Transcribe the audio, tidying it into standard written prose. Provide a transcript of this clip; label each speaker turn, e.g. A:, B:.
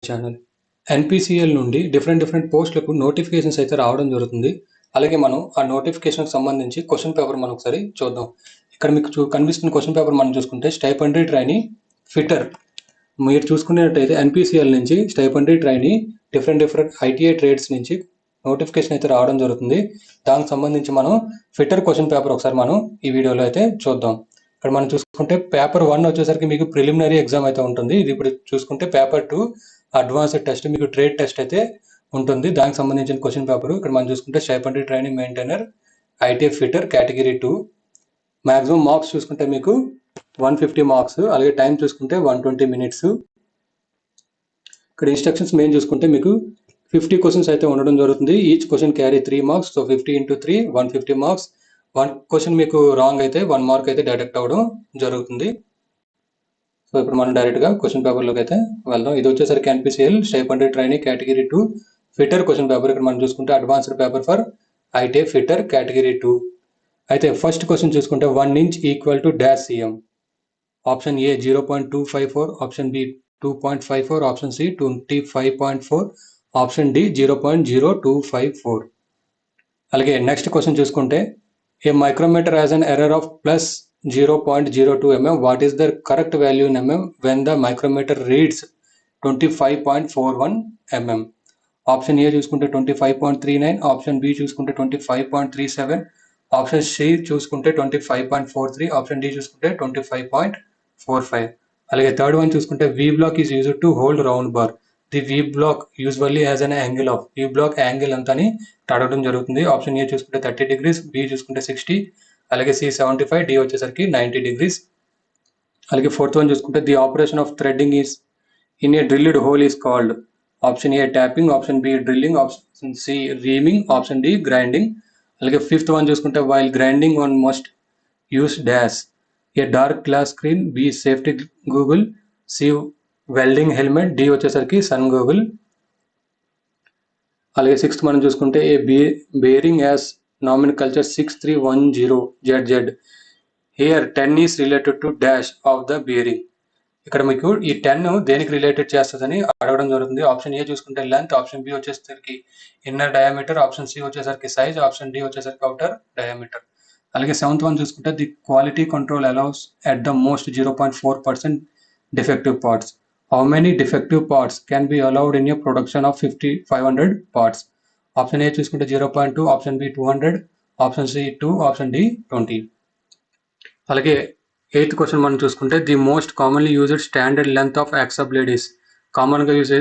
A: Channel. NPCL నుండి different పోస్టులకు notifications అయితే రావడం జరుగుతుంది. అలాగే మనం ఆ నోటిఫికేషన్‌కి సంబంధించి క్వెషన్ పేపర్ మనం ఒకసారి చూద్దాం. ఇక్కడ మీకు కనిపిస్తున్న క్వెషన్ పేపర్ మనం చూసుకుంటే స్టైపెండరీ ట్రైనీ ఫిట్టర్. మీరు చూసుకునేటట్టయితే ఎన్‌పీసీఎల్ నుంచి stipendiary trainee different ITI trades నుంచి నోటిఫికేషన్ అయితే రావడం జరుగుతుంది. దానికి సంబంధించి మనం ఫిట్టర్ క్వెషన్ పేపర్ ఒకసారి మనం ఈ వీడియోలో అయితే చూద్దాం. ఇక్కడ మనం చూసుకుంటే పేపర్ 1 వచ్చేసరికి మీకు ప్రిలిమినరీ ఎగ్జామ్ అయితే ఉంటుంది. ఇది ఇప్పుడు చూసుకుంటే పేపర్ 2 అడ్వాన్స్డ్ టెస్ట్, మీకు ట్రేడ్ టెస్ట్ అయితే ఉంటుంది. దానికి సంబంధించిన క్వెషన్ పేపర్ ఇక్కడ మనం చూసుకుంటే stipendiary trainee maintainer ITI fitter category 2. Maximum marks చూసుకుంటే మీకు 150 మార్క్స్, అలాగే టైం చూసుకుంటే 120 మినిట్స్. ఇక్కడ ఇన్స్ట్రక్షన్స్ మెయిన్ చూసుకుంటే మీకు 50 క్వశ్చన్స్ అయితే ఉండడం జరుగుతుంది. Each question carry 3 marks. So 50 into 3 150 marks. 1 question మీకు రాంగ్ అయితే 1 మార్క్ అయితే డిడక్ట్ అవ్వడం జరుగుతుంది. సో ఇప్పుడు మనం డైరెక్ట్గా క్వశ్చన్ పేపర్లోకి అయితే వెళ్దాం. ఇది వచ్చేసరికి NPCL stipendiary trainee category 2 fitter question paper. ఇక్కడ మనం చూసుకుంటే advanced paper for ITI fitter category 2. అయితే ఫస్ట్ క్వశ్చన్ చూసుకుంటే 1 inch equal to dash cm. Option A 0.254, option B 2.54, option C 25.4, option D 0.0254. అలాగే నెక్స్ట్ క్వశ్చన్ చూసుకుంటే a micrometer has an error of plus 0.02 mm. What is the correct value in mm when the micrometer reads 25.41 mm. Option A చూసుకుంటే 25.39, option B చూసుకుంటే 25.37, option C చూసుకుంటే 25.43, option D చూసుకుంటే 25.45. అలాగే third one చూసుకుంటే V block is used to hold round bar. The V block usually has an angle of. V block angle ఎంత అని అడగడం జరుగుతుంది. ఆప్షన్ ఏ చూసుకుంటే 30 degrees, బి చూసుకుంటే 60, అలాగే సి 75, డి వచ్చేసరికి 90 degrees. అలాగే ఫోర్త్ వన్ చూసుకుంటే the operation of threading is in a drilled hole is called. Option A tapping, option B drilling, option C reaming, option D grinding. అలాగే fifth one చూసుకుంటే while grinding one must use dash. A dark glass screen, B safety goggle, C welding helmet, D వచ్చేసరికి sun goggle. అలాగే sixth మనం చూసుకుంటే a bearing has nomenclature 6310ZZ. Here 10 is related to dash of the bearing. ఇక్కడ మీకు ఈ 10 దేనికి related చేస్తుందని అడగడం జరుగుతుంది. ఆప్షన్ ఏ చూసుకుంటే లెంత్, ఆప్షన్ బి వచ్చేసరికి ఇన్నర్ డయామీటర్, ఆప్షన్ సి వచ్చేసరికి సైజ్, ఆప్షన్ డి వచ్చేసరికి అవుటర్ డయామీటర్. అలాగే సెవెంత్ వన్ చూసుకుంటే the quality control allows at the most 0.4% defective parts. How many defective parts can be allowed in a production of 500 parts? Option A చూసుకుంటే 0.2, option B 200, option C 2, option D 20. అలాగే eighth question మనం చూసుకుంటే the most commonly used standard length of hacksaw blade is. కామన్గా use